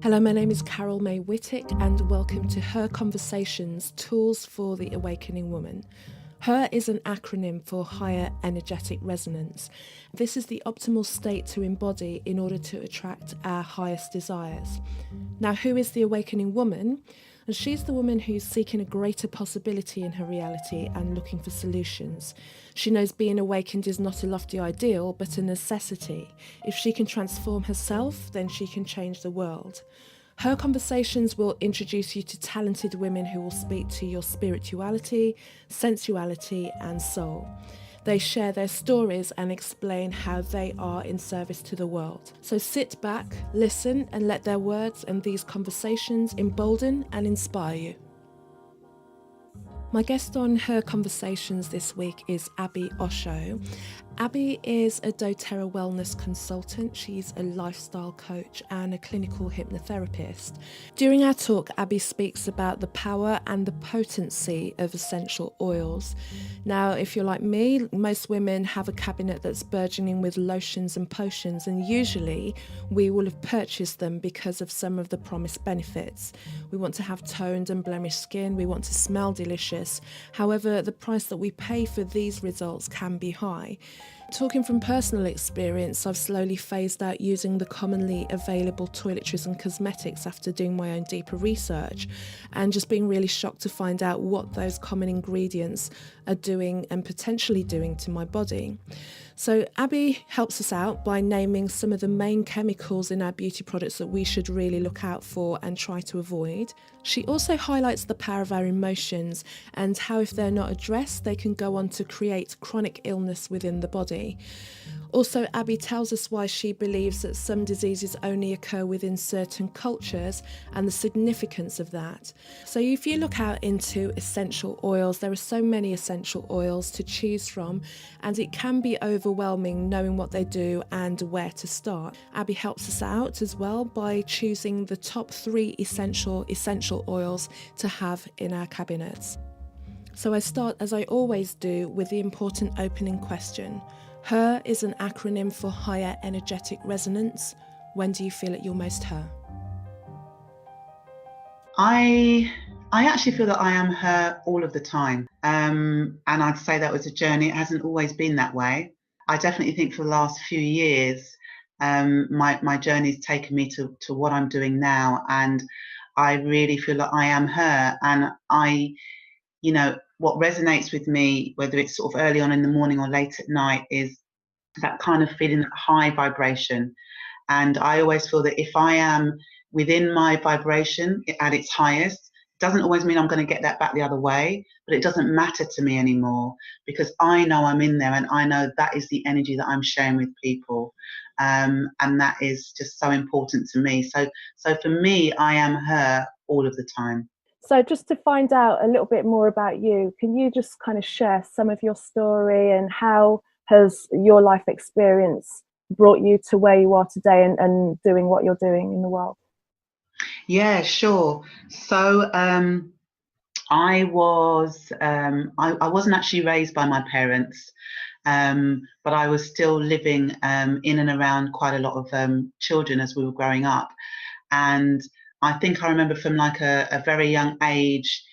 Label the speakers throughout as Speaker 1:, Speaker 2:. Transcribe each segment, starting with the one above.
Speaker 1: Hello, my name is Carol May Whittick, and welcome to Her Conversations, Tools for the Awakening Woman. HER is an acronym for Higher Energetic Resonance. This is the optimal state to embody in order to attract our highest desires. Now, who is the awakening woman? And she's the woman who's seeking a greater possibility in her reality and looking for solutions. She knows being awakened is not a lofty ideal, but a necessity. If she can transform herself, then she can change the world. Her conversations will introduce you to talented women who will speak to your spirituality, sensuality, and soul. They share their stories and explain how they are in service to the world. So sit back, listen, and let their words and these conversations embolden and inspire you. My guest on Her Conversations this week is Abi Osho. Abi is a dōTERRA wellness consultant. She's a lifestyle coach and a clinical hypnotherapist. During our talk, Abi speaks about the power and the potency of essential oils. Now, if you're like me, most women have a cabinet that's burgeoning with lotions and potions, and usually we will have purchased them because of some of the promised benefits. We want to have toned and blemished skin, we want to smell delicious. However, the price that we pay for these results can be high. Talking from personal experience, I've slowly phased out using the commonly available toiletries and cosmetics after doing my own deeper research, and just being really shocked to find out what those common ingredients are doing and potentially doing to my body. So Abi helps us out by naming some of the main chemicals in our beauty products that we should really look out for and try to avoid. She also highlights the power of our emotions and how, if they're not addressed, they can go on to create chronic illness within the body. Also, Abi tells us why she believes that some diseases only occur within certain cultures and the significance of that. So if you look out into essential oils, there are so many essential oils to choose from, and it can be overwhelming knowing what they do and where to start. Abi helps us out as well by choosing the top 3 essential oils to have in our cabinets. So I start, as I always do, with the important opening question. HER is an acronym for Higher Energetic Resonance. When do you feel at your most HER?
Speaker 2: I actually feel that I am her all of the time. And I'd say that was a journey. It hasn't always been that way. I definitely think for the last few years, my journey's taken me to what I'm doing now. And I really feel that I am her. And what resonates with me, whether it's sort of early on in the morning or late at night, is that kind of feeling, that high vibration. And I always feel that if I am within my vibration at its highest, it doesn't always mean I'm going to get that back the other way, but it doesn't matter to me anymore, because I know I'm in there and I know that is the energy that I'm sharing with people. And that is just so important to me. So for me, I am her all of the time.
Speaker 3: So just to find out a little bit more about you, can you just kind of share some of your story and how has your life experience brought you to where you are today and doing what you're doing in the world?
Speaker 2: Yeah, sure. So I wasn't actually raised by my parents, but I was still living in and around quite a lot of children as we were growing up. And I think I remember from like a very young age,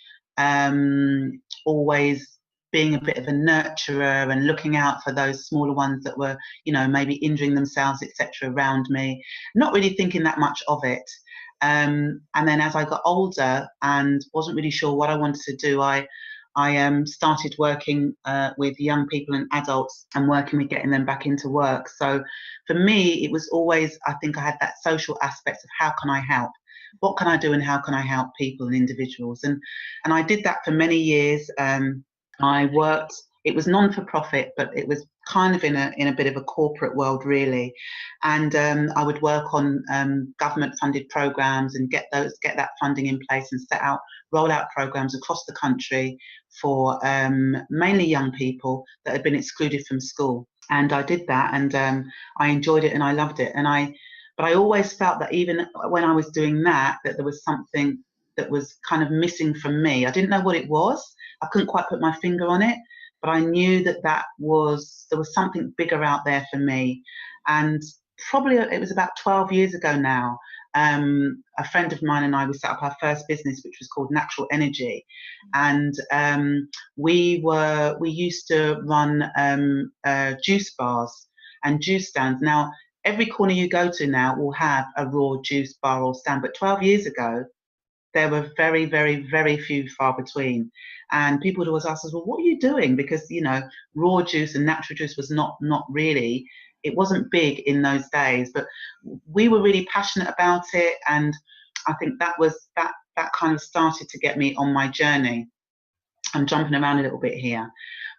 Speaker 2: always being a bit of a nurturer and looking out for those smaller ones that were, maybe injuring themselves, etc., around me, not really thinking that much of it. And then as I got older and wasn't really sure what I wanted to do, I started working with young people and adults and working with getting them back into work. So for me, it was always, I think I had that social aspect of how can I help? What can I do and how can I help people and individuals? And I did that for many years. I worked, it was non-for-profit, but it was kind of in a bit of a corporate world, really. And I would work on government-funded programs and get that funding in place and roll out programs across the country for mainly young people that had been excluded from school. And I did that, and I enjoyed it and I loved it. But I always felt that even when I was doing that, that there was something that was kind of missing from me. I didn't know what it was. I couldn't quite put my finger on it, but I knew that there was something bigger out there for me. And probably it was about 12 years ago now, a friend of mine and I, we set up our first business, which was called Natural Energy. And we used to run juice bars and juice stands. Now, every corner you go to now will have a raw juice bar or stand, but 12 years ago, there were very, very, very few far between. And people would always ask us, well, what are you doing? Because, you know, raw juice and natural juice was not really, it wasn't big in those days, but we were really passionate about it. And I think that kind of started to get me on my journey. I'm jumping around a little bit here.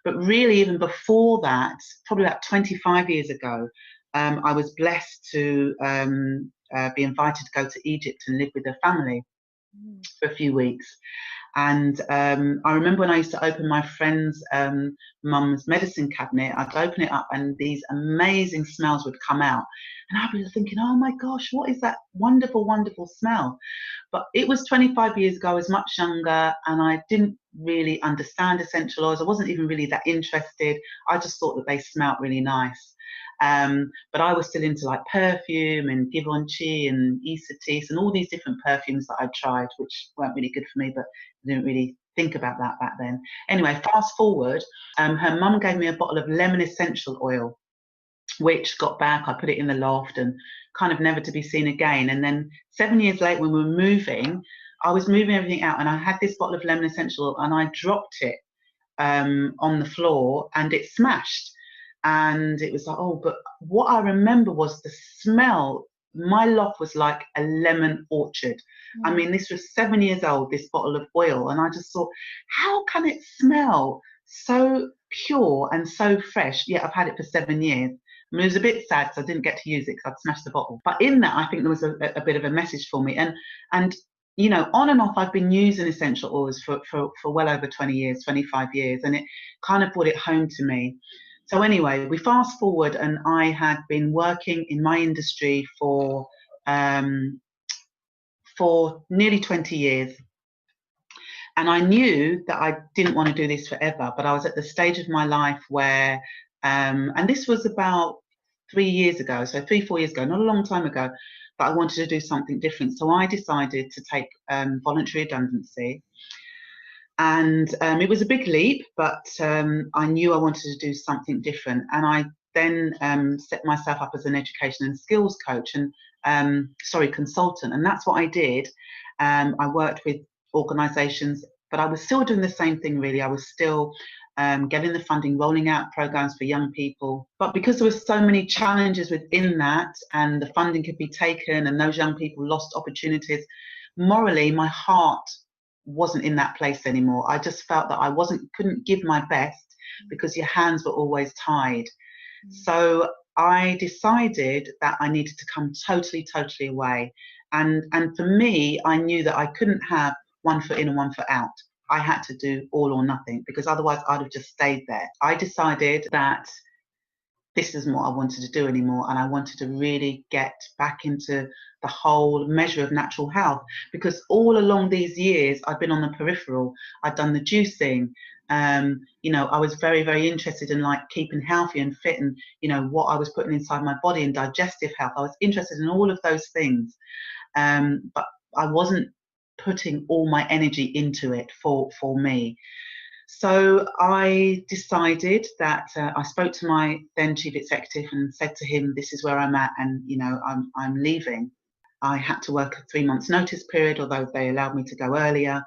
Speaker 2: But really, even before that, probably about 25 years ago, I was blessed to be invited to go to Egypt and live with a family for a few weeks. And I remember when I used to open my friend's mum's medicine cabinet, I'd open it up and these amazing smells would come out. And I'd be thinking, oh my gosh, what is that wonderful, wonderful smell? But it was 25 years ago, I was much younger and I didn't really understand essential oils. I wasn't even really that interested. I just thought that they smelled really nice. But I was still into like perfume and Givenchy and Isatis and all these different perfumes that I tried, which weren't really good for me, but I didn't really think about that back then. Anyway, fast forward, her mum gave me a bottle of lemon essential oil, which got back, I put it in the loft and kind of never to be seen again. And then 7 years later, when we were moving, I was moving everything out and I had this bottle of lemon essential oil and I dropped it on the floor and it smashed. And it was like, oh, but what I remember was the smell. My loft was like a lemon orchard. I mean, this was 7 years old, this bottle of oil. And I just thought, how can it smell so pure and so fresh? Yeah, I've had it for 7 years. I mean, it was a bit sad because I didn't get to use it because I'd smashed the bottle. But in that, I think there was a bit of a message for me. And you know, on and off, I've been using essential oils for well over 20 years, 25 years. And it kind of brought it home to me. So anyway, we fast forward and I had been working in my industry for nearly 20 years. And I knew that I didn't want to do this forever, but I was at the stage of my life where, and this was about 3 years ago, so 3-4 years ago, not a long time ago, that I wanted to do something different. So I decided to take voluntary redundancy. And it was a big leap, but I knew I wanted to do something different. And I then set myself up as an education and skills coach and, consultant. And that's what I did. I worked with organisations, but I was still doing the same thing, really. I was still getting the funding, rolling out programs for young people. But because there were so many challenges within that and the funding could be taken and those young people lost opportunities, morally, my heart wasn't in that place anymore. I just felt that I couldn't give my best because your hands were always tied. So I decided that I needed to come totally away. And for me, I knew that I couldn't have 1 foot in and 1 foot out. I had to do all or nothing because otherwise I'd have just stayed there. I decided that this isn't what I wanted to do anymore, and I wanted to really get back into the whole measure of natural health, because all along these years I've been on the peripheral. I'd done the juicing, you know, I was very interested in like keeping healthy and fit and, you know, what I was putting inside my body and digestive health. I was interested in all of those things, but I wasn't putting all my energy into it for me. So I decided that I spoke to my then chief executive and said to him, this is where I'm at, and you know, I'm leaving. I had to work a 3 months notice period, although they allowed me to go earlier.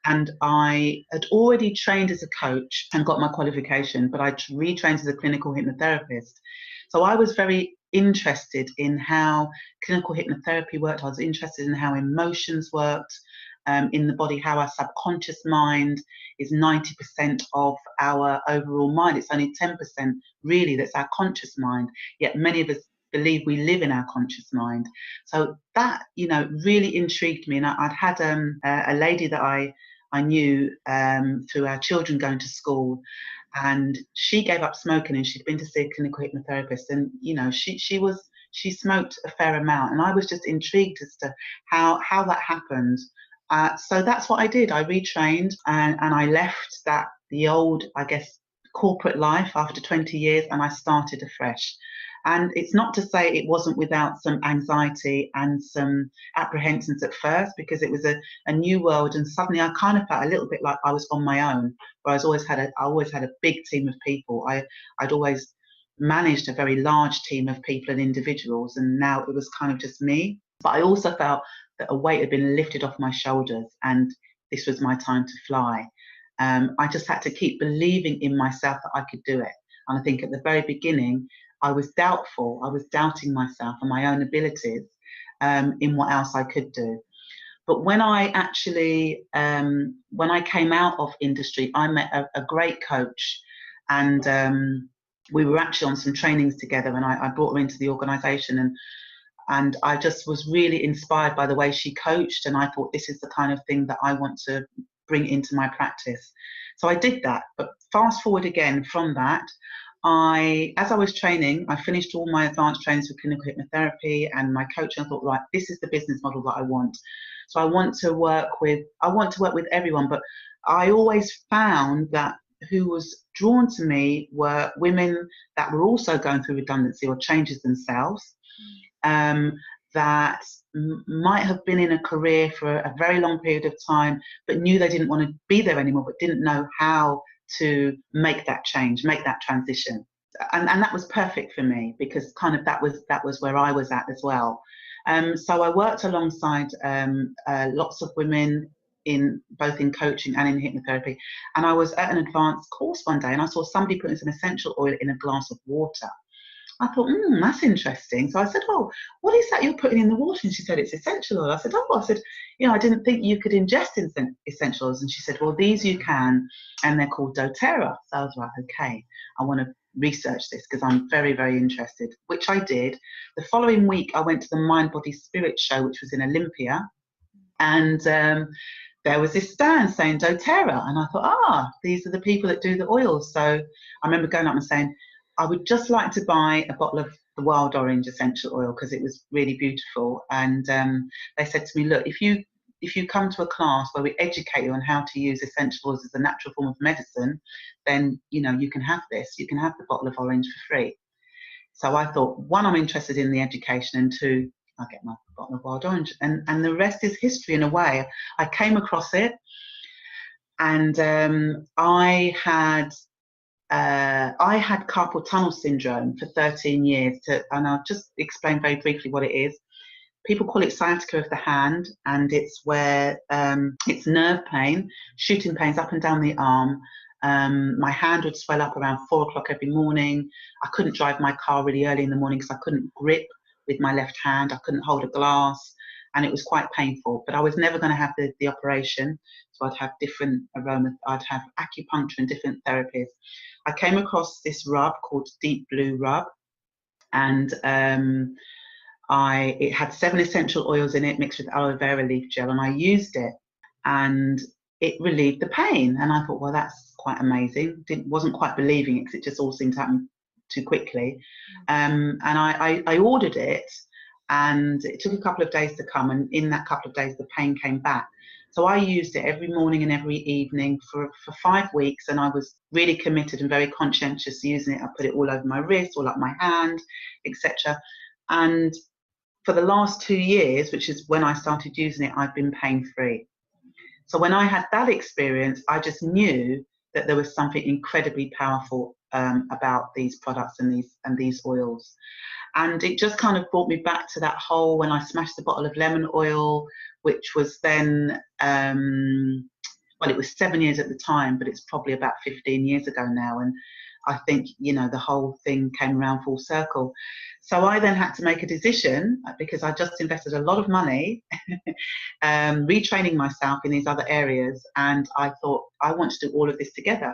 Speaker 2: And I had already trained as a coach and got my qualification, but I retrained as a clinical hypnotherapist. So I was very interested in how clinical hypnotherapy worked. I was interested in how emotions worked in the body, how our subconscious mind is 90% of our overall mind. It's only 10% really that's our conscious mind, yet many of us believe we live in our conscious mind. So that, you know, really intrigued me. And I'd had a lady that I knew through our children going to school, and she gave up smoking and she'd been to see a clinical hypnotherapist, and you know, she smoked a fair amount, and I was just intrigued as to how that happened. So that's what I did. I retrained and I left the old, I guess, corporate life after 20 years, and I started afresh. And it's not to say it wasn't without some anxiety and some apprehensions at first, because it was a new world, and suddenly I kind of felt a little bit like I was on my own. Where I always had a big team of people. I'd always managed a very large team of people and individuals, and now it was kind of just me. But I also felt that a weight had been lifted off my shoulders, and this was my time to fly. I just had to keep believing in myself that I could do it. And I think at the very beginning, I was doubtful. I was doubting myself and my own abilities in what else I could do. But when I actually, when I came out of industry, I met a great coach, and we were actually on some trainings together, and I brought her into the organisation, and I just was really inspired by the way she coached, and I thought, this is the kind of thing that I want to bring into my practice. So I did that. But fast forward again from that, as I was training, I finished all my advanced trainings for clinical hypnotherapy and my coaching. I thought, right, this is the business model that I want. So I want to work with everyone, but I always found that who was drawn to me were women that were also going through redundancy or changes themselves, that might have been in a career for a very long period of time, but knew they didn't want to be there anymore, but didn't know how to make that change, make that transition. And that was perfect for me, because kind of that was where I was at as well. So I worked alongside lots of women both in coaching and in hypnotherapy. And I was at an advanced course one day, and I saw somebody putting some essential oil in a glass of water. I thought, that's interesting. So I said, oh, what is that you're putting in the water? And she said, it's essential oil. I said, I didn't think you could ingest essential oils. And she said, well, these you can, and they're called dōTERRA. So I was like, okay, I want to research this because I'm very, very interested, which I did. The following week, I went to the Mind, Body, Spirit show, which was in Olympia. And there was this stand saying dōTERRA. And I thought, these are the people that do the oils. So I remember going up and saying, I would just like to buy a bottle of the wild orange essential oil because it was really beautiful. And they said to me, look, if you come to a class where we educate you on how to use essential oils as a natural form of medicine, then you can have this. You can have the bottle of orange for free. So I thought, one, I'm interested in the education, and two, I'll get my bottle of wild orange. And the rest is history in a way. I came across it, and I had carpal tunnel syndrome for 13 years, and I'll just explain very briefly what it is. People call it sciatica of the hand, and it's where it's nerve pain, shooting pains up and down the arm. My hand would swell up around 4 o'clock every morning. I couldn't drive my car really early in the morning because I couldn't grip with my left hand. I couldn't hold a glass, and it was quite painful. But I was never going to have the operation, so I'd have different aromas. I'd have acupuncture and different therapies. I came across this rub called Deep Blue Rub, and it had 7 essential oils in it mixed with aloe vera leaf gel, and I used it, and it relieved the pain. And I thought, well, that's quite amazing. Wasn't quite believing it because it just all seemed to happen too quickly. And I ordered it, and it took a couple of days to come, and in that couple of days the pain came back. So I used it every morning and every evening for 5 weeks, and I was really committed and very conscientious using it. I put it all over my wrist, all up my hand, etc. And for the last 2 years, which is when I started using it, I've been pain-free. So when I had that experience, I just knew that there was something incredibly powerful about these products and these oils. And it just kind of brought me back to that whole, when I smashed the bottle of lemon oil, which was then, well, it was 7 years at the time, but it's probably about 15 years ago now. And I think, the whole thing came around full circle. So I then had to make a decision, because I just invested a lot of money retraining myself in these other areas. And I thought, I want to do all of this together.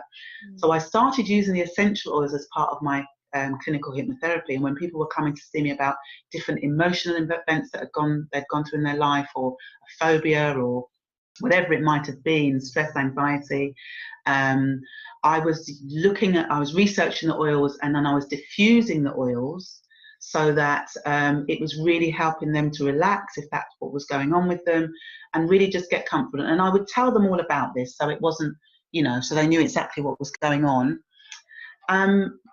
Speaker 2: So I started using the essential oils as part of my clinical hypnotherapy. And when people were coming to see me about different emotional events that they'd gone through in their life, or a phobia, or whatever it might have been, stress, anxiety, I was researching the oils, and then I was diffusing the oils so that it was really helping them to relax if that's what was going on with them, and really just get comfortable. And I would tell them all about this, so it wasn't, so they knew exactly what was going on.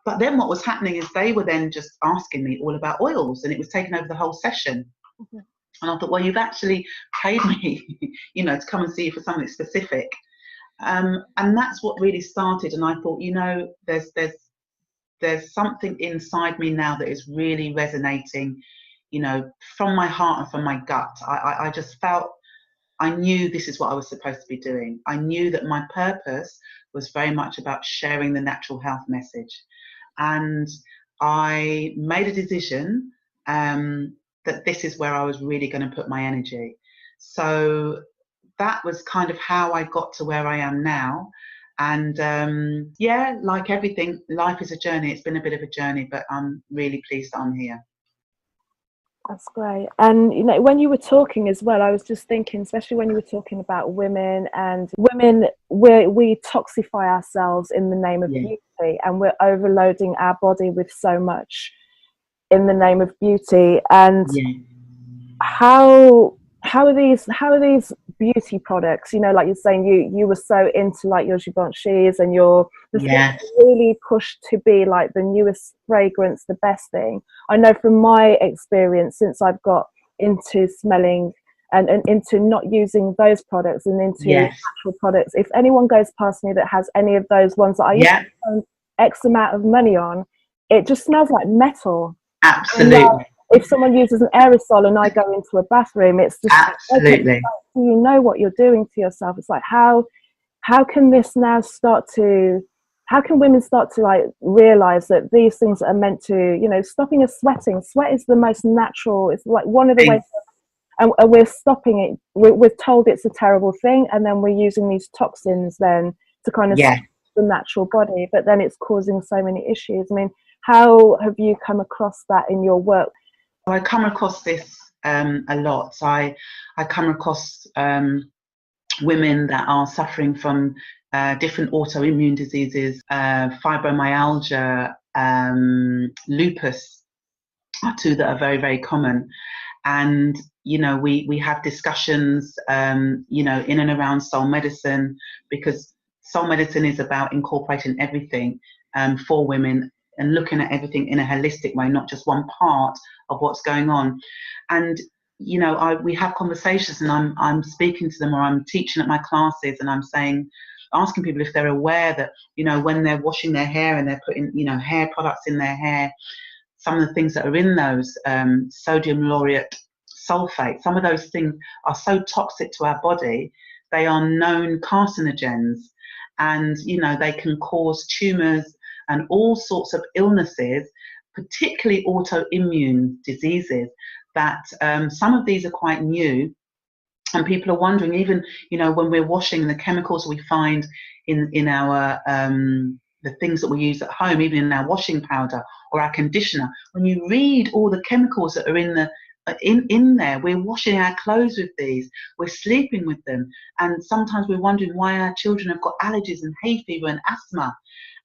Speaker 2: But then what was happening is they were then just asking me all about oils, and it was taking over the whole session.
Speaker 3: Mhm.
Speaker 2: And I thought, well, you've actually paid me, you know, to come and see you for something specific. And that's what really started. And I thought, you know, there's something inside me now that is really resonating, you know, from my heart and from my gut. I just felt, I knew this is what I was supposed to be doing. I knew that my purpose was very much about sharing the natural health message. And I made a decision that this is where I was really going to put my energy. So that was kind of how I got to where I am now. And yeah, like everything, life is a journey. It's been a bit of a journey, but I'm really pleased that I'm here.
Speaker 3: That's great. And you know, when you were talking as well, I was just thinking, especially when you were talking about women, and women, we toxify ourselves in the name of
Speaker 2: Yeah.
Speaker 3: beauty, and we're overloading our body with so much in the name of beauty. And
Speaker 2: Yeah.
Speaker 3: how are these beauty products, you know, like you're saying, you were so into like your Givenchy's and your the things
Speaker 2: Yes.
Speaker 3: that really pushed to be like the newest fragrance, the best thing. I know from my experience, since I've got into smelling and into not using those products and into
Speaker 2: Yes.
Speaker 3: natural products, if anyone goes past me that has any of those ones that I used
Speaker 2: Yeah.
Speaker 3: to spend X amount of money on, it just smells like metal. And
Speaker 2: Absolutely.
Speaker 3: if someone uses an aerosol and I go into a bathroom, it's just okay,
Speaker 2: Absolutely.
Speaker 3: do you know what you're doing to yourself? It's like how can this now start to, how can women start to like realize that these things are meant to, you know, stopping us sweating. Sweat is the most natural, it's like one of the ways, and we're stopping it. We're told it's a terrible thing, and then we're using these toxins then to kind of
Speaker 2: Yeah.
Speaker 3: stop the natural body, but then it's causing so many issues. I mean, how have you come across that in your work?
Speaker 2: I come across this a lot. I come across women that are suffering from different autoimmune diseases, fibromyalgia, lupus are two that are very, very common. And, you know, we have discussions, you know, in and around soul medicine, because soul medicine is about incorporating everything for women and looking at everything in a holistic way, not just one part of what's going on. And you know, we have conversations, and I'm speaking to them, or I'm teaching at my classes, and I'm saying, asking people if they're aware that, you know, when they're washing their hair and they're putting, you know, hair products in their hair, some of the things that are in those, sodium lauryate sulfate, some of those things are so toxic to our body, they are known carcinogens, and you know, they can cause tumors and all sorts of illnesses, particularly autoimmune diseases. That some of these are quite new, and people are wondering, even, you know, when we're washing, the chemicals we find in our the things that we use at home, even in our washing powder or our conditioner, when you read all the chemicals that are in the in there, we're washing our clothes with these, we're sleeping with them, and sometimes we're wondering why our children have got allergies and hay fever and asthma.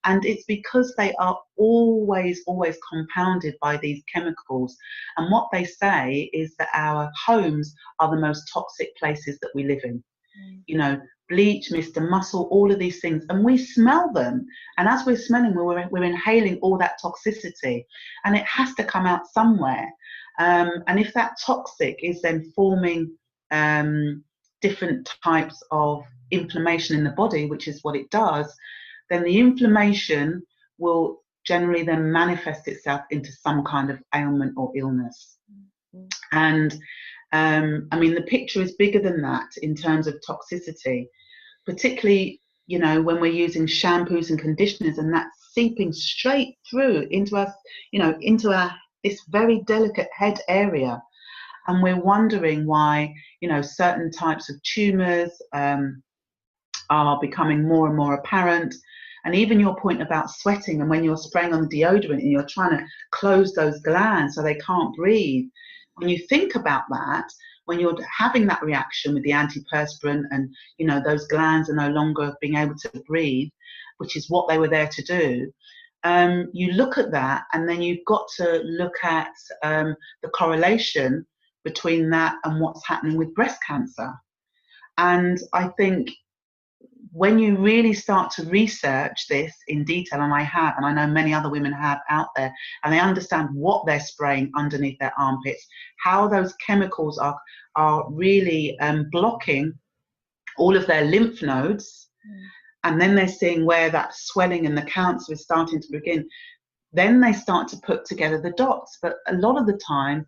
Speaker 2: And it's because they are always compounded by these chemicals. And what they say is that our homes are the most toxic places that we live in. You know, bleach, Mr. Muscle, all of these things, and we smell them. And as we're smelling, we're inhaling all that toxicity, and it has to come out somewhere. And if that toxic is then forming different types of inflammation in the body, which is what it does, then the inflammation will generally then manifest itself into some kind of ailment or illness. And I mean, the picture is bigger than that in terms of toxicity, particularly, you know, when we're using shampoos and conditioners, and that's seeping straight through into us, you know, into our this very delicate head area. And we're wondering why, you know, certain types of tumors are becoming more and more apparent. And even your point about sweating, and when you're spraying on the deodorant and you're trying to close those glands so they can't breathe, when you think about that, when you're having that reaction with the antiperspirant, and you know, those glands are no longer being able to breathe, which is what they were there to do, you look at that, and then you've got to look at the correlation between that and what's happening with breast cancer. And I think when you really start to research this in detail, and I have, and I know many other women have out there, and they understand what they're spraying underneath their armpits, how those chemicals are really blocking all of their lymph nodes, and then they're seeing where that swelling and the cancer is starting to begin. Then they start to put together the dots. But a lot of the time,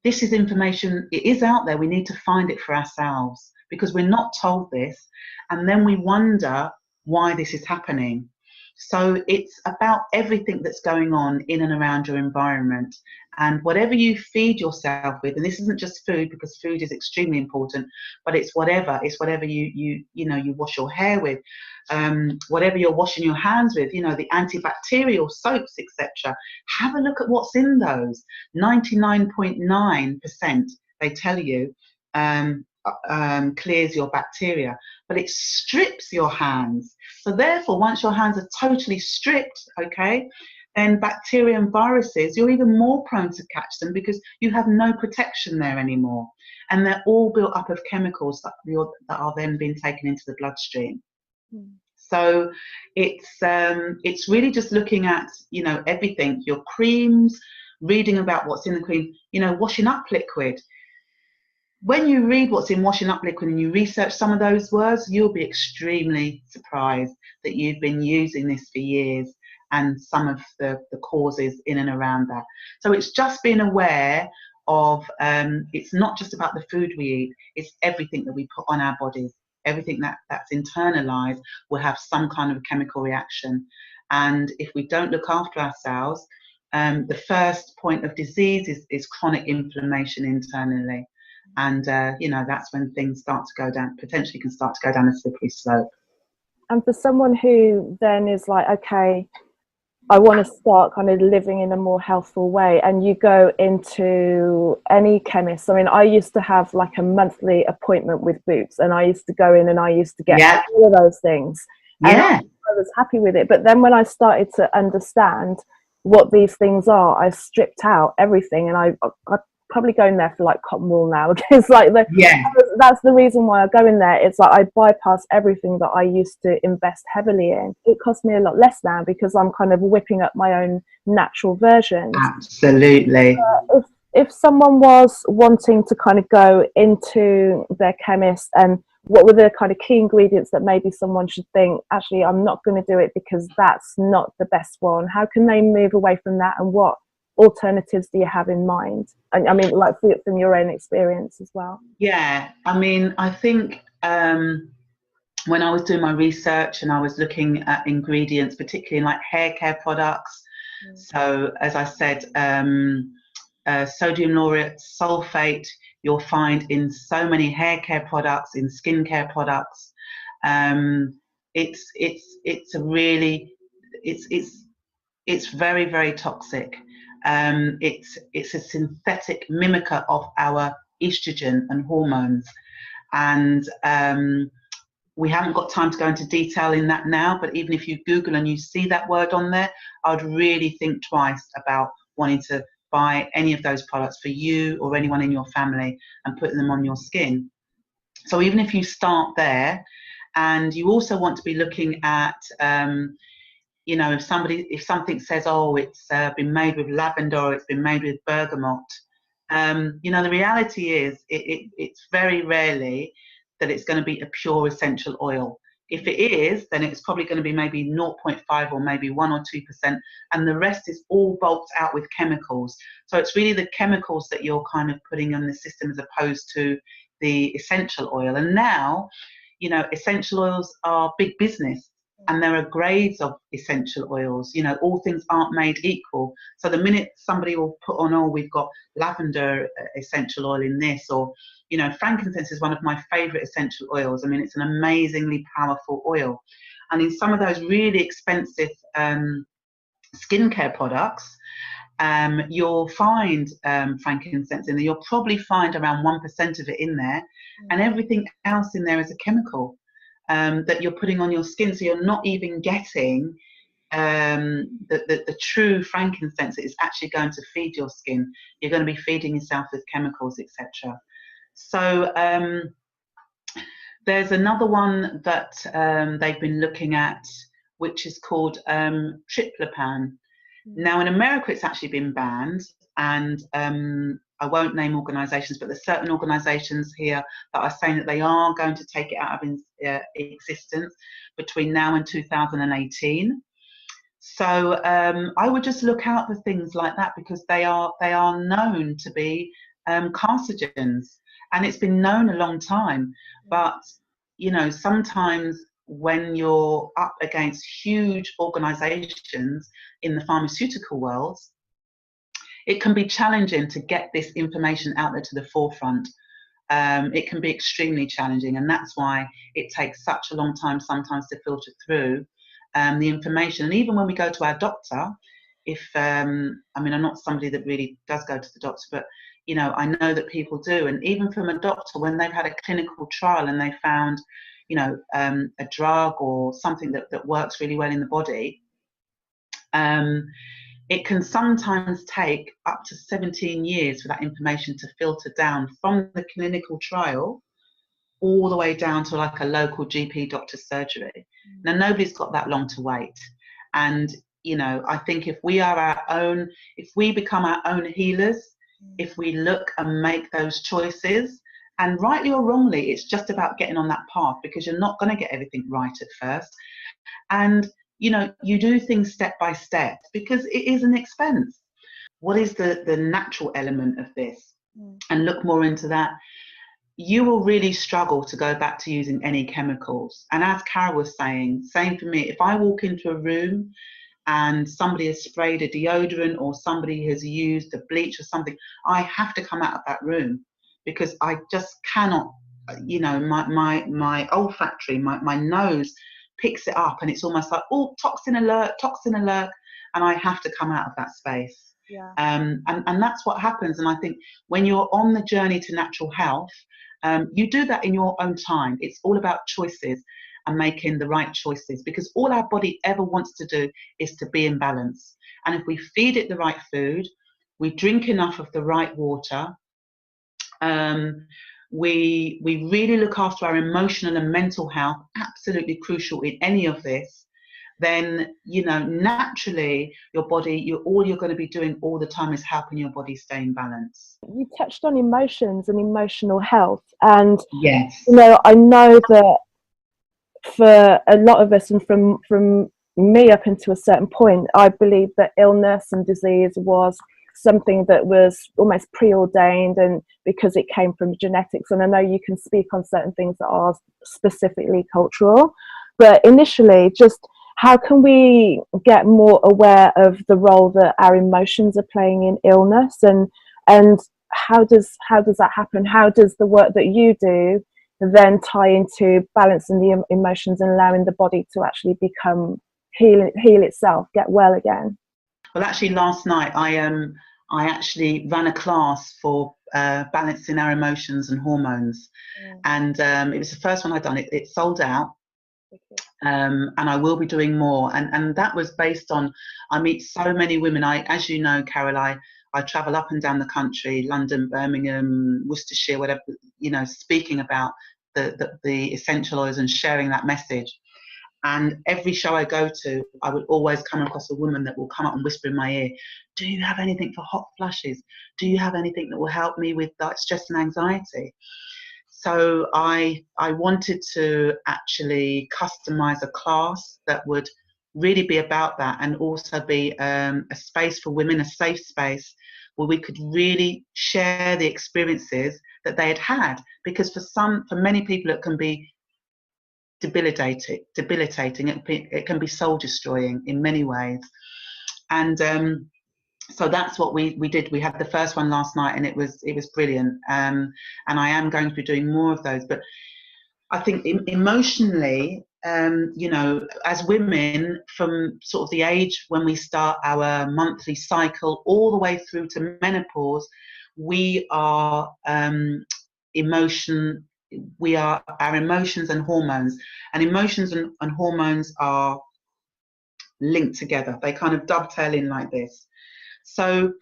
Speaker 2: this is information, it is out there, we need to find it for ourselves, because we're not told this, and then we wonder why this is happening. So it's about everything that's going on in and around your environment, and whatever you feed yourself with, and this isn't just food, because food is extremely important, but it's whatever you wash your hair with, whatever you're washing your hands with, the antibacterial soaps, etc. Have a look at what's in those. 99.9% they tell you clears your bacteria, but it strips your hands. So therefore, once your hands are totally stripped, okay, then bacteria and viruses, you're even more prone to catch them, because you have no protection there anymore, and they're all built up of chemicals that are then being taken into the bloodstream. So it's really just looking at everything, your creams, reading about what's in the cream, washing up liquid. When you read what's in washing up liquid and you research some of those words, you'll be extremely surprised that you've been using this for years, and some of the causes in and around that. So it's just being aware of, it's not just about the food we eat, it's everything that we put on our bodies. Everything that's internalized will have some kind of a chemical reaction. And if we don't look after ourselves, the first point of disease is chronic inflammation internally. And, that's when things start to go down, potentially can start to go down a slippery slope.
Speaker 3: And for someone who then is like, okay, I want to start kind of living in a more healthful way, and you go into any chemist. I mean, I used to have like a monthly appointment with Boots, and I used to go in and I used to get all of those things. And I was happy with it. But then when I started to understand what these things are, I stripped out everything, and I probably go in there for like cotton wool now, because like that's the reason why I go in there. It's like I bypass everything that I used to invest heavily in. It costs me a lot less now, because I'm kind of whipping up my own natural versions.
Speaker 2: Absolutely.
Speaker 3: If someone was wanting to kind of go into their chemist, and what were the kind of key ingredients that maybe someone should think, actually, I'm not going to do it because that's not the best one? How can they move away from that, and what alternatives do you have in mind? And I mean, like from your own experience as well.
Speaker 2: Yeah, I mean, I think when I was doing my research and I was looking at ingredients, particularly in like hair care products, so as I said, sodium lauryl sulfate you'll find in so many hair care products, in skincare products. It's very, very toxic. It's a synthetic mimicker of our estrogen and hormones, and we haven't got time to go into detail in that now, but even if you Google and you see that word on there, I'd really think twice about wanting to buy any of those products for you or anyone in your family and putting them on your skin. So even if you start there, and you also want to be looking at if something says, oh, it's been made with lavender, or it's been made with bergamot, the reality is it's very rarely that it's going to be a pure essential oil. If it is, then it's probably going to be maybe 0.5 or maybe 1 or 2%, and the rest is all bulked out with chemicals. So it's really the chemicals that you're kind of putting on the system, as opposed to the essential oil. And now, essential oils are big business. And there are grades of essential oils. All things aren't made equal. So the minute somebody will put on, oh, we've got lavender essential oil in this, or, frankincense is one of my favorite essential oils. I mean, it's an amazingly powerful oil. And in some of those really expensive skincare products, you'll find frankincense in there. You'll probably find around 1% of it in there, and everything else in there is a chemical that you're putting on your skin. So you're not even getting the true frankincense that is actually going to feed your skin. You're going to be feeding yourself with chemicals, etc. So There's another one that they've been looking at, which is called triplopan. Now, in America, it's actually been banned, and I won't name organisations, but there's certain organisations here that are saying that they are going to take it out of existence between now and 2018. So I would just look out for things like that, because they are known to be carcinogens, and it's been known a long time. But you know, sometimes when you're up against huge organisations in the pharmaceutical world, it can be challenging to get this information out there to the forefront. It can be extremely challenging, and that's why it takes such a long time sometimes to filter through the information. And even when we go to our doctor, if I mean, I'm not somebody that really does go to the doctor, but you know, I know that people do. And even from a doctor, when they've had a clinical trial and they found, you know, a drug or something that works really well in the body, it can sometimes take up to 17 years for that information to filter down from the clinical trial all the way down to like a local GP doctor's surgery. Now, nobody's got that long to wait. And, you know, I think if we become our own healers, if we look and make those choices, and rightly or wrongly, it's just about getting on that path, because you're not going to get everything right at first. And, you know, you do things step by step, because it is an expense. What is the natural element of this? And look more into that. You will really struggle to go back to using any chemicals. And as Cara was saying, same for me. If I walk into a room and somebody has sprayed a deodorant or somebody has used a bleach or something, I have to come out of that room, because I just cannot, you know, my olfactory, my nose picks it up, and it's almost like, oh, toxin alert, and I have to come out of that space.
Speaker 3: Yeah.
Speaker 2: And that's what happens. And I think when you're on the journey to natural health, you do that in your own time. It's all about choices and making the right choices, because all our body ever wants to do is to be in balance. And if we feed it the right food, we drink enough of the right water, we really look after our emotional and mental health, absolutely crucial in any of this, then, you know, naturally your body, all you're going to be doing all the time is helping your body stay in balance.
Speaker 3: You touched on emotions and emotional health, and
Speaker 2: yes,
Speaker 3: you know, I know that for a lot of us, and from me up until a certain point, I believe that illness and disease was something that was almost preordained, and because it came from genetics. And I know you can speak on certain things that are specifically cultural, but initially, just how can we get more aware of the role that our emotions are playing in illness, and how does that happen? How does the work that you do then tie into balancing the emotions and allowing the body to actually heal itself, get well again?
Speaker 2: Well, actually, last night I actually ran a class for balancing our emotions and hormones, and it was the first one I'd done. It sold out. And I will be doing more, and that was based on, I meet so many women. As you know, Carol, I travel up and down the country, London, Birmingham, Worcestershire, whatever, you know, speaking about the essential oils and sharing that message. And every show I go to, I would always come across a woman that will come up and whisper in my ear, do you have anything for hot flushes? Do you have anything that will help me with like stress and anxiety? So I wanted to actually customize a class that would really be about that, and also be a space for women, a safe space where we could really share the experiences that they had. Because for many people, it can be debilitating. It can be soul destroying in many ways. And so that's what we did. We had the first one last night, and it was brilliant. And I am going to be doing more of those. But I think emotionally, you know, as women, from sort of the age when we start our monthly cycle all the way through to menopause, we are our emotions and hormones. And emotions and hormones are linked together. They kind of dovetail in like this. So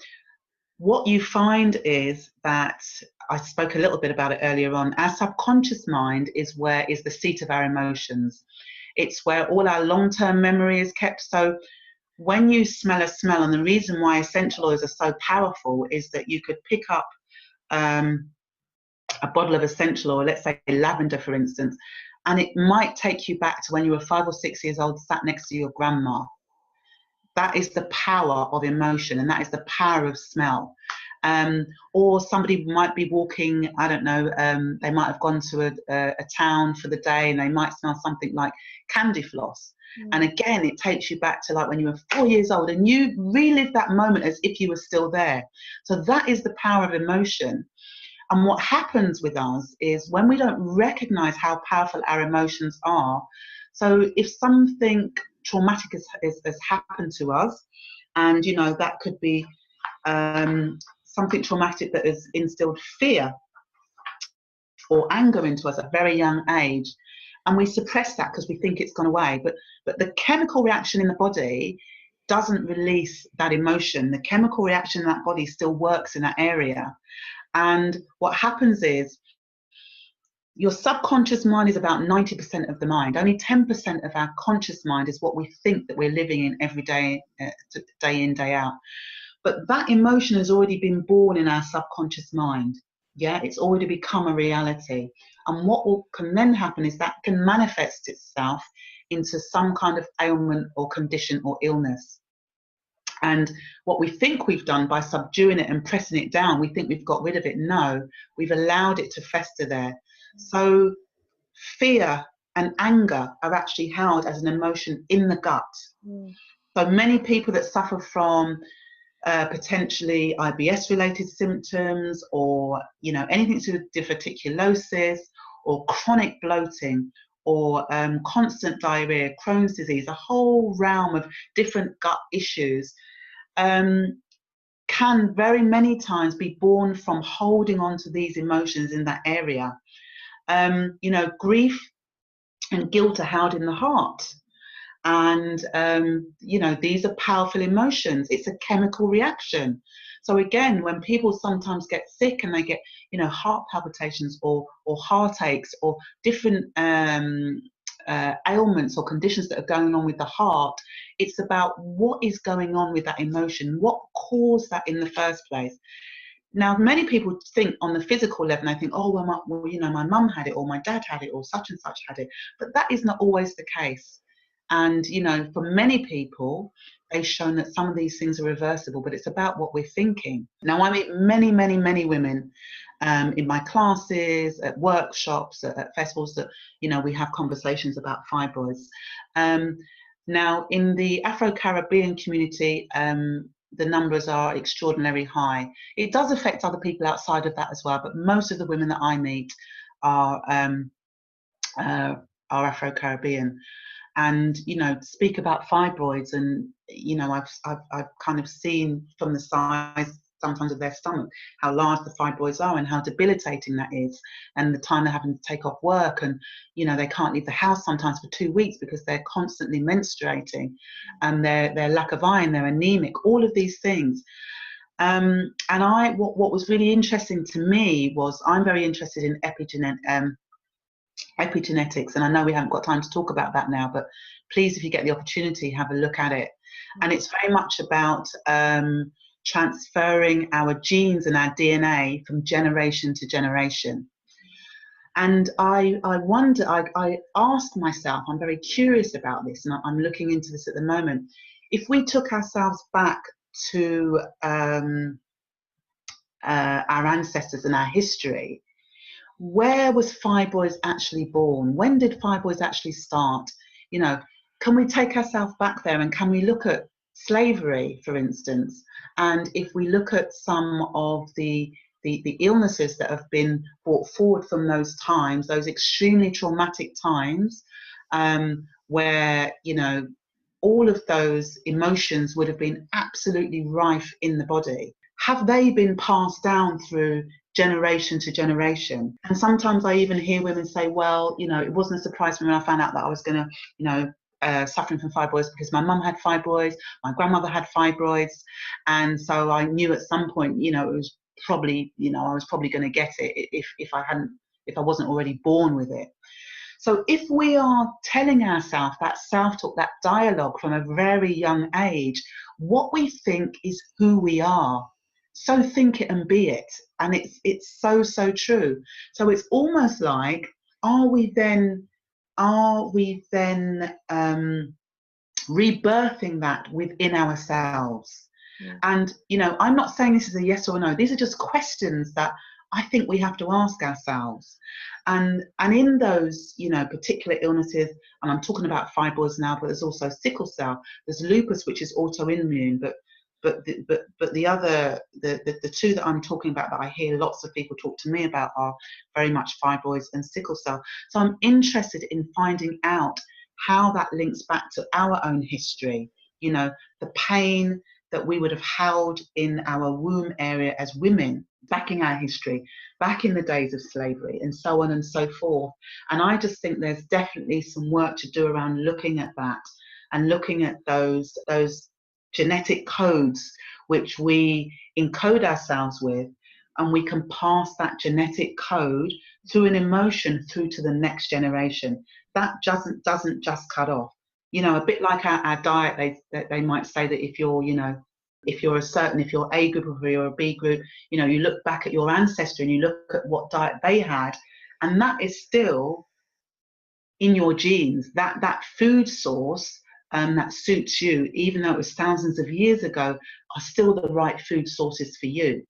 Speaker 2: what you find is that, I spoke a little bit about it earlier on, our subconscious mind is the seat of our emotions. It's where all our long-term memory is kept. So when you smell a smell, and the reason why essential oils are so powerful is that you could pick up a bottle of essential oil, let's say lavender for instance, and it might take you back to when you were 5 or 6 years old, sat next to your grandma. That is the power of emotion, and that is the power of smell. Or somebody might be walking, I don't know, they might have gone to a town for the day, and they might smell something like candy floss. And again, it takes you back to like when you were 4 years old, and you relive that moment as if you were still there. So that is the power of emotion. And what happens with us is when we don't recognize how powerful our emotions are, so if something traumatic has happened to us, and you know, that could be something traumatic that has instilled fear or anger into us at a very young age, and we suppress that because we think it's gone away, but the chemical reaction in the body doesn't release that emotion. The chemical reaction in that body still works in that area. And what happens is your subconscious mind is about 90% of the mind. Only 10% of our conscious mind is what we think that we're living in every day, day in, day out. But that emotion has already been born in our subconscious mind. Yeah, it's already become a reality. And what can then happen is that can manifest itself into some kind of ailment or condition or illness. And what we think we've done by subduing it and pressing it down, we think we've got rid of it. No, we've allowed it to fester there. So fear and anger are actually held as an emotion in the gut. So many people that suffer from potentially IBS-related symptoms, or you know, anything to do with diverticulosis or chronic bloating, or constant diarrhea, Crohn's disease, a whole realm of different gut issues, can very many times be born from holding on to these emotions in that area. You know, grief and guilt are held in the heart. And, you know, these are powerful emotions. It's a chemical reaction. So again, when people sometimes get sick and they get, you know, heart palpitations or heartaches or different ailments or conditions that are going on with the heart, it's about what is going on with that emotion, what caused that in the first place. Now, many people think on the physical level, and they think, oh, well, you know, my mum had it, or my dad had it, or such and such had it. But that is not always the case. And, you know, for many people, they've shown that some of these things are reversible, but it's about what we're thinking. Now, I meet many, many, many women in my classes, at workshops, at festivals that, you know, we have conversations about fibroids. Now, in the Afro-Caribbean community, the numbers are extraordinarily high. It does affect other people outside of that as well, but most of the women that I meet are Afro-Caribbean. And, you know, speak about fibroids, and, you know, I've kind of seen from the size sometimes of their stomach how large the fibroids are and how debilitating that is, and the time they're having to take off work, and, you know, they can't leave the house sometimes for 2 weeks because they're constantly menstruating, and their lack of iron, they're anemic, all of these things. And what was really interesting to me was, I'm very interested in epigenetics, and I know we haven't got time to talk about that now, but please, if you get the opportunity, have a look at it. And it's very much about transferring our genes and our DNA from generation to generation. And I wonder, I asked myself, I'm very curious about this, and I'm looking into this at the moment, if we took ourselves back to our ancestors and our history, where was fibroids actually born? When did fibroids actually start? You know, can we take ourselves back there, and can we look at slavery, for instance? And if we look at some of the illnesses that have been brought forward from those times, those extremely traumatic times, where, you know, all of those emotions would have been absolutely rife in the body, have they been passed down through generation to generation? And sometimes I even hear women say, well, you know, it wasn't a surprise for me when I found out that I was going to, you know, suffering from fibroids because my mum had fibroids, my grandmother had fibroids, and so I knew at some point, it was probably, I was probably going to get it if I wasn't already born with it. So if we are telling ourselves that self-talk, that dialogue from a very young age, what we think is who we are. So think it and be it. And it's so true. So it's almost like, are we then rebirthing that within ourselves? Yeah. And, I'm not saying this is a yes or no. These are just questions that I think we have to ask ourselves. And in those, particular illnesses, and I'm talking about fibroids now, but there's also sickle cell, there's lupus, which is autoimmune, but the other, the two that I'm talking about that I hear lots of people talk to me about are very much fibroids and sickle cell. So I'm interested in finding out how that links back to our own history, the pain that we would have held in our womb area as women, back in our history, back in the days of slavery, and so on and so forth. And I just think there's definitely some work to do around looking at that and looking at those genetic codes which we encode ourselves with, and we can pass that genetic code through an emotion through to the next generation. That doesn't just cut off. A bit like our diet, they might say that if you're A group or you're a B group, you look back at your ancestry and you look at what diet they had, and that is still in your genes. That food source that suits you, even though it was thousands of years ago, are still the right food sources for you.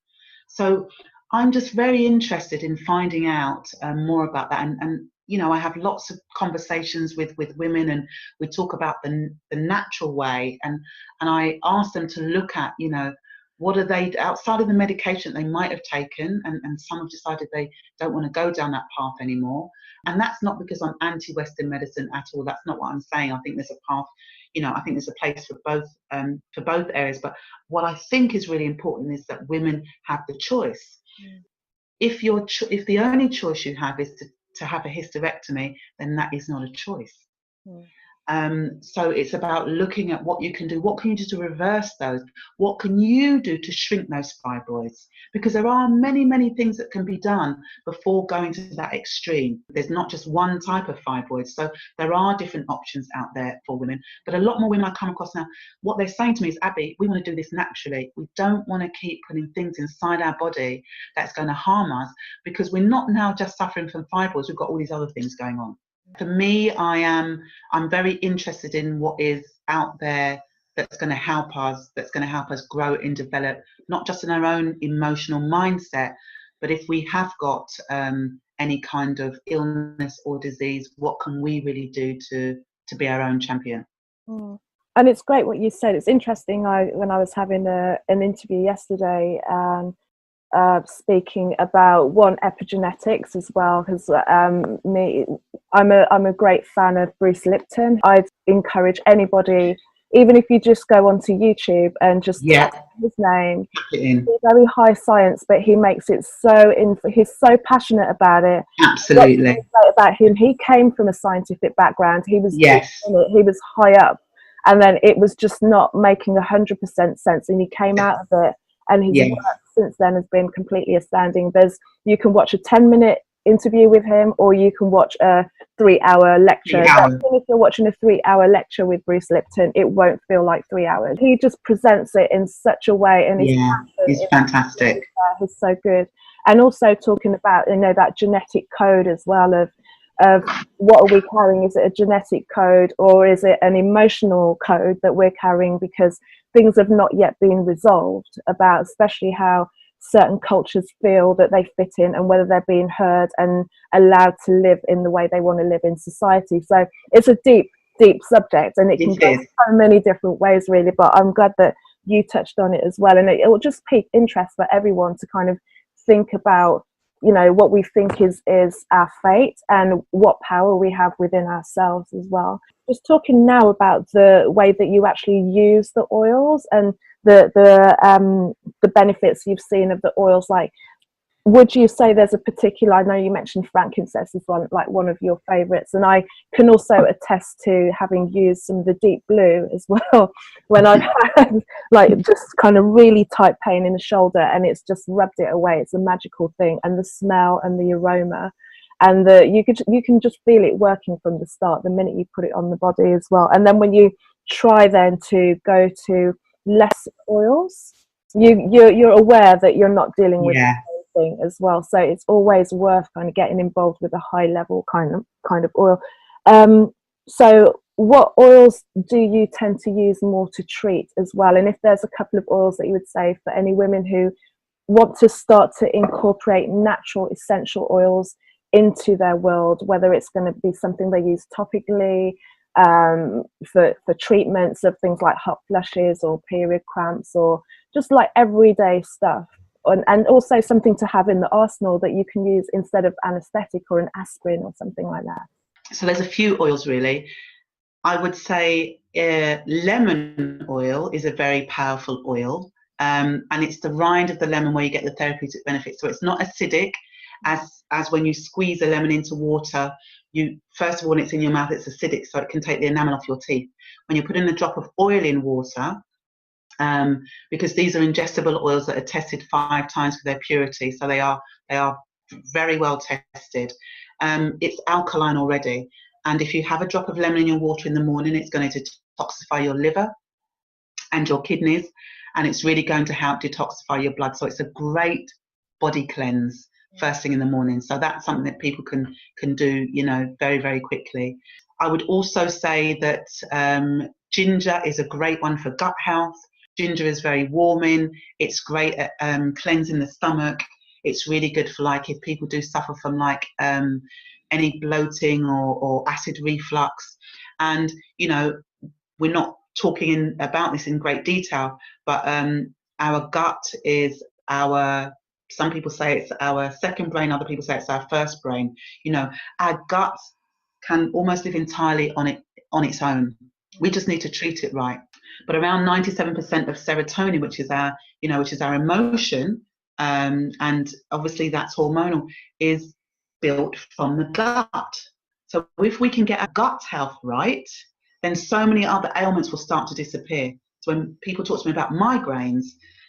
Speaker 2: So I'm just very interested in finding out more about that. And I have lots of conversations with women, and we talk about the natural way, and I ask them to look at, what are they, outside of the medication they might have taken, and some have decided they don't want to go down that path anymore. And that's not because I'm anti-Western medicine at all. That's not what I'm saying. I think there's a path, I think there's a place for both areas. But what I think is really important is that women have the choice. Mm. If the only choice you have is to have a hysterectomy, then that is not a choice. Mm. So it's about looking at what you can do. What can you do to reverse those? What can you do to shrink those fibroids? Because there are many things that can be done before going to that extreme. There's not just one type of fibroid. So there are different options out there for women. But a lot more women I come across now, what they're saying to me is, Abi, we want to do this naturally. We don't want to keep putting things inside our body that's going to harm us, because we're not now just suffering from fibroids. We've got all these other things going on. For me, I'm very interested in what is out there that's going to help us grow and develop, not just in our own emotional mindset, but if we have got any kind of illness or disease, what can we really do to be our own champion?
Speaker 3: Mm. And it's great what you said. It's interesting. When I was having an interview yesterday, speaking about epigenetics as well, because I'm a great fan of Bruce Lipton. I'd encourage anybody, even if you just go onto YouTube and just type his name. He's very high science, but he makes it he's so passionate about it.
Speaker 2: Absolutely.
Speaker 3: About him, he came from a scientific background. He was he was high up, and then it was just not making 100% sense, and he came out of it. And his work since then has been completely astounding. You can watch a 10-minute interview with him, or you can watch a 3-hour lecture. If you're watching a 3-hour lecture with Bruce Lipton, it won't feel like 3 hours. He just presents it in such a way, and
Speaker 2: he's fantastic.
Speaker 3: He's so good. And also talking about that genetic code as well of what are we carrying? Is it a genetic code, or is it an emotional code that we're carrying because things have not yet been resolved about, especially how certain cultures feel that they fit in, and whether they're being heard and allowed to live in the way they want to live in society. So it's a deep subject, and it can go so many different ways really, but I'm glad that you touched on it as well. And it will just pique interest for everyone to kind of think about what we think is our fate, and what power we have within ourselves as well. Just talking now about the way that you actually use the oils and the benefits you've seen of the oils. Like, would you say there's a particular, I know you mentioned frankincense is one of your favorites, and I can also attest to having used some of the deep blue as well when I've had like just kind of really tight pain in the shoulder, and it's just rubbed it away. It's a magical thing, and the smell and the aroma, and you can just feel it working from the start the minute you put it on the body as well. And then when you try then to go to less oils, you're aware that you're not dealing with
Speaker 2: Yeah.
Speaker 3: thing as well, so it's always worth kind of getting involved with a high level kind of oil. So what oils do you tend to use more to treat as well, and if there's a couple of oils that you would say for any women who want to start to incorporate natural essential oils into their world, whether it's going to be something they use topically for treatments of things like hot flushes or period cramps, or just like everyday stuff, and also something to have in the arsenal that you can use instead of anesthetic or an aspirin or something like that.
Speaker 2: So there's a few oils really. I would say lemon oil is a very powerful oil, and it's the rind of the lemon where you get the therapeutic benefits. So it's not acidic as when you squeeze a lemon into water. You first of all, when it's in your mouth, it's acidic, so it can take the enamel off your teeth. When you put in a drop of oil in water, because these are ingestible oils that are tested 5 times for their purity, so they are very well tested. It's alkaline already, and if you have a drop of lemon in your water in the morning, it's going to detoxify your liver and your kidneys, and it's really going to help detoxify your blood. So it's a great body cleanse first thing in the morning. So that's something that people can do, you know, very, very quickly. I would also say that ginger is a great one for gut health. Ginger is very warming. It's great at cleansing the stomach. It's really good for, like, if people do suffer from like any bloating or acid reflux. And, you know, we're not talking about this in great detail, but our gut is some people say it's our second brain, other people say it's our first brain. You know, our gut can almost live entirely on its own. We just need to treat it right. But around 97% of serotonin, which is our emotion, and obviously that's hormonal, is built from the gut. So if we can get our gut health right, then so many other ailments will start to disappear. So when people talk to me about migraines,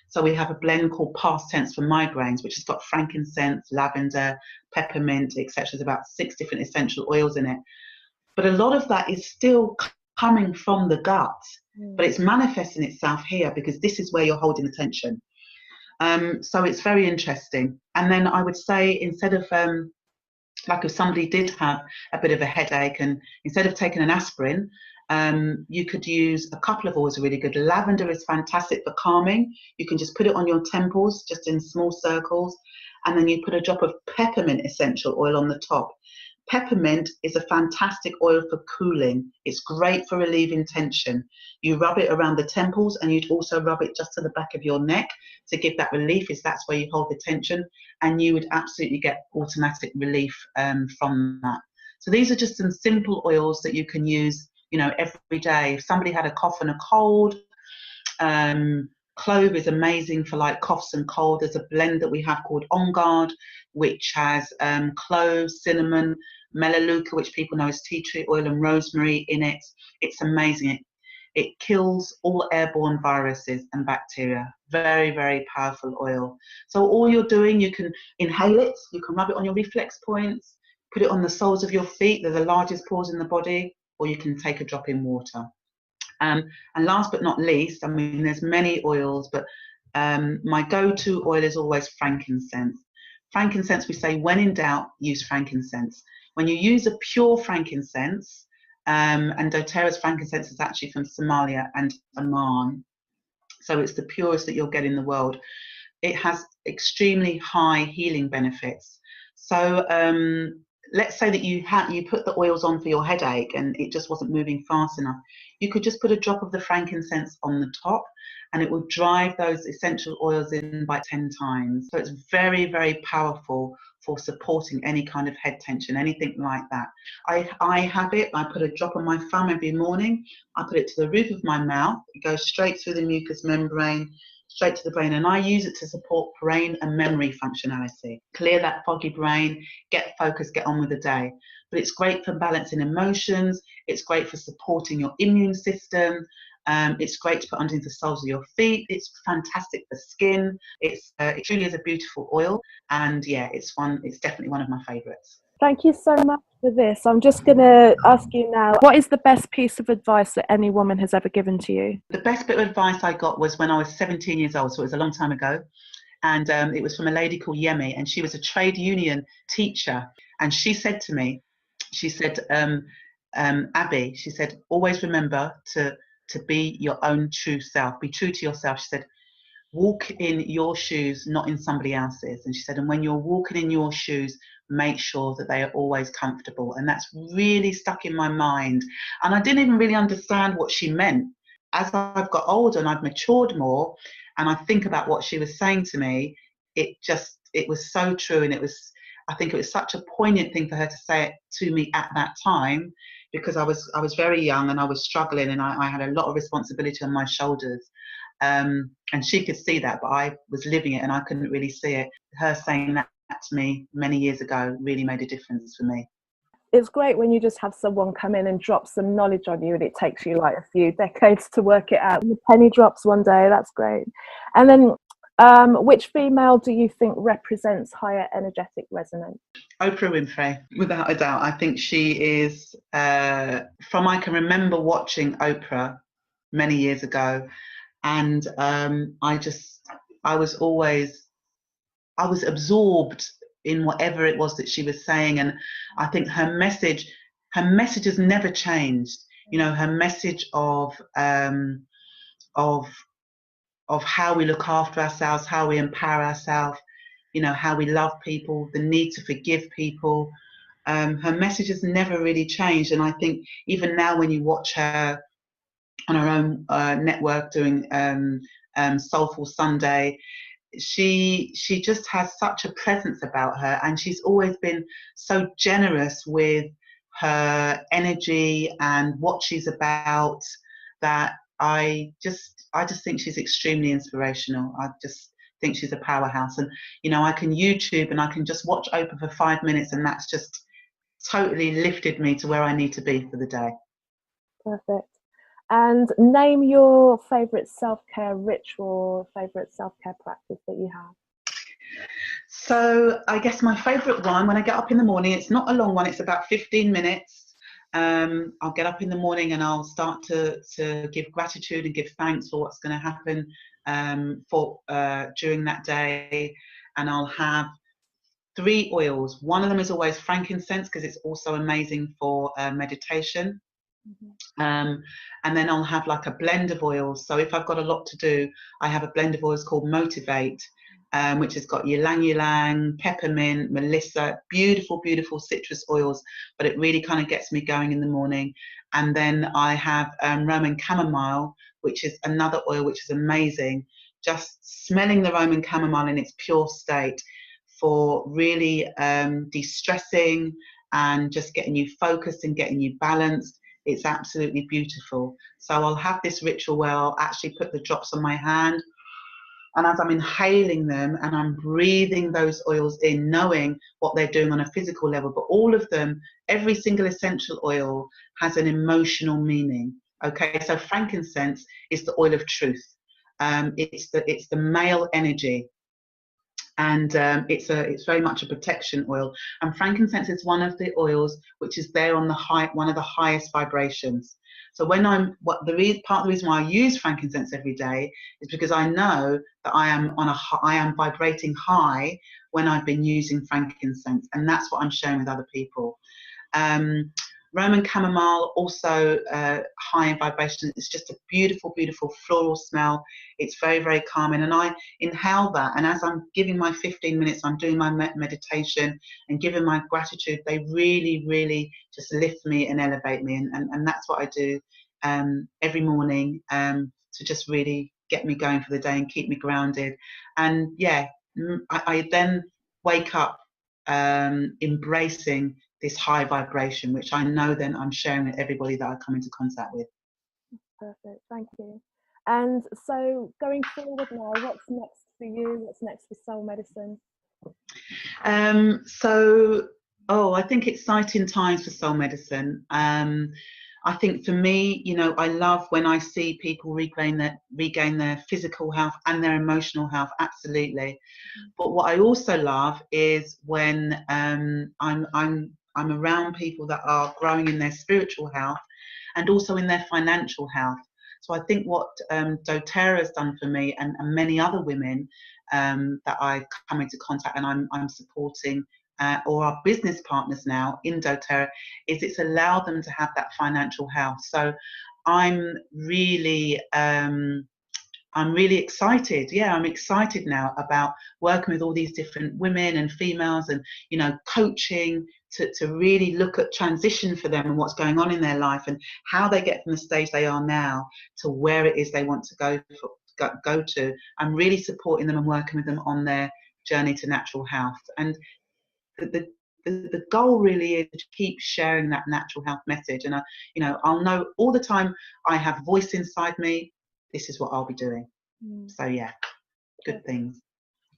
Speaker 2: so we have a blend called Past Tense for migraines, which has got frankincense, lavender, peppermint, etc. There's about 6 different essential oils in it. But a lot of that is still coming from the gut, but it's manifesting itself here because this is where you're holding the tension. So it's very interesting. And then I would say, instead of like if somebody did have a bit of a headache, and instead of taking an aspirin, you could use a couple of oils are really good. Lavender is fantastic for calming. You can just put it on your temples, just in small circles, and then you put a drop of peppermint essential oil on the top. Peppermint is a fantastic oil for cooling. It's great for relieving tension. You rub it around the temples, and you'd also rub it just to the back of your neck to give that relief, as that's where you hold the tension, and you would absolutely get automatic relief from that. So these are just some simple oils that you can use, you know, every day. If somebody had a cough and a cold, clove is amazing for like coughs and cold. There's a blend that we have called On Guard, which has clove, cinnamon, melaleuca, which people know as tea tree oil, and rosemary in it. It's amazing. It kills all airborne viruses and bacteria. Very, very powerful oil. So all you're doing, you can inhale it, you can rub it on your reflex points, put it on the soles of your feet, they're the largest pores in the body, or you can take a drop in water. And last but not least, I mean, there's many oils, but my go-to oil is always frankincense. Frankincense, we say, when in doubt, use frankincense. When you use a pure frankincense, and dōTERRA's frankincense is actually from Somalia and Oman, so it's the purest that you'll get in the world. It has extremely high healing benefits. So let's say that you put the oils on for your headache and it just wasn't moving fast enough. You could just put a drop of the frankincense on the top, and it will drive those essential oils in by 10 times. So it's very, very powerful for supporting any kind of head tension, anything like that. I have it, I put a drop on my thumb every morning. I put it to the roof of my mouth. It goes straight through the mucous membrane, straight to the brain. And I use it to support brain and memory functionality, clear that foggy brain, get focused, get on with the day. But it's great for balancing emotions. It's great for supporting your immune system. It's great to put underneath the soles of your feet. It's fantastic for skin. It truly is a beautiful oil. And yeah, it's definitely one of my favourites.
Speaker 3: Thank you so much for this. I'm just going to ask you now, what is the best piece of advice that any woman has ever given to you?
Speaker 2: The best bit of advice I got was when I was 17 years old, so it was a long time ago. And it was from a lady called Yemi, and she was a trade union teacher. And she said to me, she said, Abby, she said, always remember to be your own true self. Be true to yourself. She said, walk in your shoes, not in somebody else's. And she said, and when you're walking in your shoes, make sure that they are always comfortable. And that's really stuck in my mind. And I didn't even really understand what she meant. As I've got older and I've matured more, and I think about what she was saying to me, it was so true. And I think it was such a poignant thing for her to say it to me at that time, because I was very young and I was struggling, and I had a lot of responsibility on my shoulders. And she could see that, but I was living it and I couldn't really see it. Her saying that to me many years ago really made a difference for me.
Speaker 3: It's great when you just have someone come in and drop some knowledge on you, and it takes you like a few decades to work it out. The penny drops one day. That's great. And then which female do you think represents higher energetic resonance?
Speaker 2: Oprah Winfrey, without a doubt. I think she is, I can remember watching Oprah many years ago, and I was absorbed in whatever it was that she was saying. And I think her message has never changed. You know, her message of how we look after ourselves, how we empower ourselves, you know, how we love people, the need to forgive people. Her message has never really changed. And I think even now when you watch her on her own network doing Soulful Sunday, she just has such a presence about her, and she's always been so generous with her energy and what she's about, that I just think she's extremely inspirational. I just think she's a powerhouse. And you know, I can YouTube and I can just watch Oprah for 5 minutes, and that's just totally lifted me to where I need to be for the day.
Speaker 3: Perfect. And name your favourite self-care ritual, favourite self-care practice that you have.
Speaker 2: So I guess my favourite one, when I get up in the morning, it's not a long one, it's about 15 minutes. I'll get up in the morning and I'll start to give gratitude and give thanks for what's going to happen during that day. And I'll have 3 oils. One of them is always frankincense, because it's also amazing for meditation. Mm-hmm. And then I'll have like a blend of oils. So if I've got a lot to do, I have a blend of oils called Motivate, which has got ylang ylang, peppermint, melissa, beautiful, beautiful citrus oils, but it really kind of gets me going in the morning. And then I have Roman chamomile, which is another oil which is amazing. Just smelling the Roman chamomile in its pure state for really de-stressing and just getting you focused and getting you balanced. It's absolutely beautiful. So I'll have this ritual where I'll actually put the drops on my hand, and as I'm inhaling them and I'm breathing those oils in, knowing what they're doing on a physical level, but all of them, every single essential oil has an emotional meaning. Okay, so frankincense is the oil of truth. It's the male energy. And it's very much a protection oil. And frankincense is one of the oils which is there on one of the highest vibrations. So when part of the reason why I use frankincense every day is because I know that I am vibrating high when I've been using frankincense, and that's what I'm sharing with other people. Roman chamomile, also high in vibration. It's just a beautiful, beautiful floral smell. It's very, very calming. And I inhale that. And as I'm giving my 15 minutes, I'm doing my meditation and giving my gratitude, they really, really just lift me and elevate me. And that's what I do every morning to just really get me going for the day and keep me grounded. And yeah, I then wake up embracing this high vibration, which I know then I'm sharing with everybody that I come into contact with.
Speaker 3: Perfect, thank you. And so going forward now, what's next for you? What's next for soul medicine?
Speaker 2: I think exciting times for soul medicine. I think for me, I love when I see people regain their physical health and their emotional health, absolutely. But what I also love is when I'm around people that are growing in their spiritual health and also in their financial health. So I think what dōTERRA has done for me and many other women that I come into contact and I'm supporting, or our business partners now in dōTERRA, is it's allowed them to have that financial health. So I'm really excited. Yeah, I'm excited now about working with all these different women and females and, coaching to really look at transition for them and what's going on in their life and how they get from the stage they are now to where it is they want to go to. I'm really supporting them and working with them on their journey to natural health. And the goal really is to keep sharing that natural health message. And I'll know all the time I have voice inside me. This is what I'll be doing. So yeah, good things.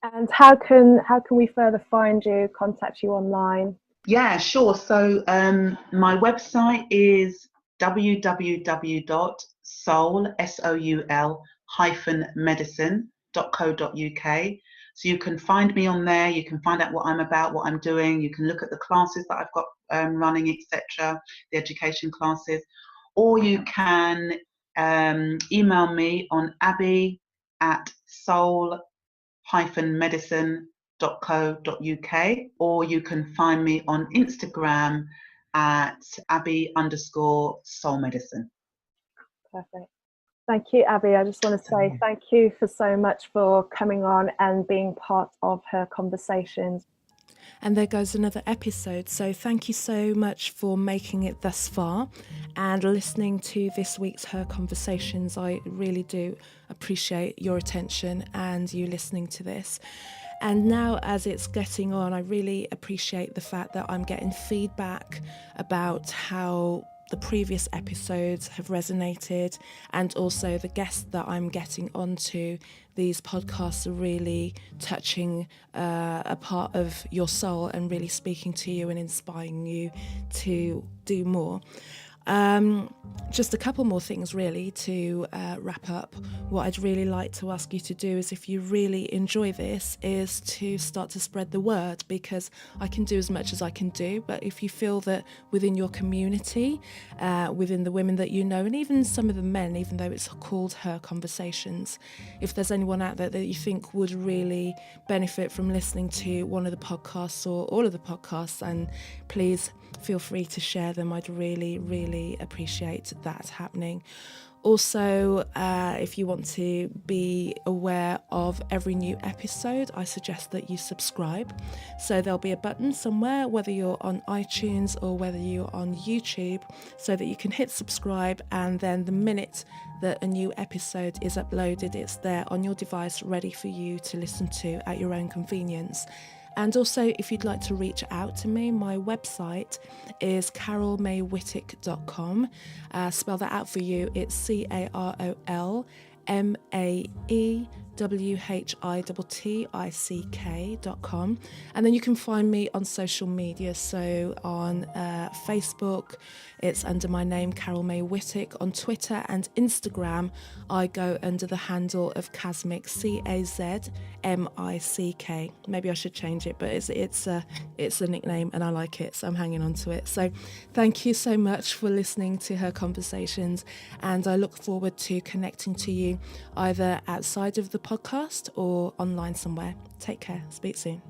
Speaker 3: And how can we further find you, contact you online?
Speaker 2: Yeah, sure. So my website is www.soul-medicine.co.uk. So you can find me on there. You can find out what I'm about, what I'm doing. You can look at the classes that I've got running, etc., the education classes. Or you can email me on abi@soul-medicine.co.uk, or you can find me on Instagram at abi_soulmedicine.
Speaker 3: Perfect. Thank you, Abi. I just want to say thank you so much for coming on and being part of Her Conversations.
Speaker 1: And there goes another episode. So thank you so much for making it thus far and listening to this week's Her Conversations. I really do appreciate your attention and you listening to this. And now as it's getting on, I really appreciate the fact that I'm getting feedback about how the previous episodes have resonated, and also the guests that I'm getting onto these podcasts are really touching a part of your soul and really speaking to you and inspiring you to do more. Just a couple more things really to wrap up. What I'd really like to ask you to do is, if you really enjoy this, is to start to spread the word, because I can do as much as I can do, but if you feel that within your community, within the women that you know, and even some of the men, even though it's called Her Conversations, if there's anyone out there that you think would really benefit from listening to one of the podcasts or all of the podcasts, and please feel free to share them. I'd really, really appreciate that happening. Also, if you want to be aware of every new episode, I suggest that you subscribe. So there'll be a button somewhere, whether you're on iTunes or whether you're on YouTube, so that you can hit subscribe, and then the minute that a new episode is uploaded, it's there on your device ready for you to listen to at your own convenience. And also, if you'd like to reach out to me, my website is carolmaywhittick.com. Spell that out for you. It's carolmaewhittick.com. And then you can find me on social media. So on Facebook, it's under my name, Carol May Whittick. On Twitter and Instagram, I go under the handle of Casmic, CAZMICK. Maybe I should change it, but it's a nickname and I like it, so I'm hanging on to it. So thank you so much for listening to Her Conversations, and I look forward to connecting to you either outside of the podcast or online somewhere. Take care. Speak soon.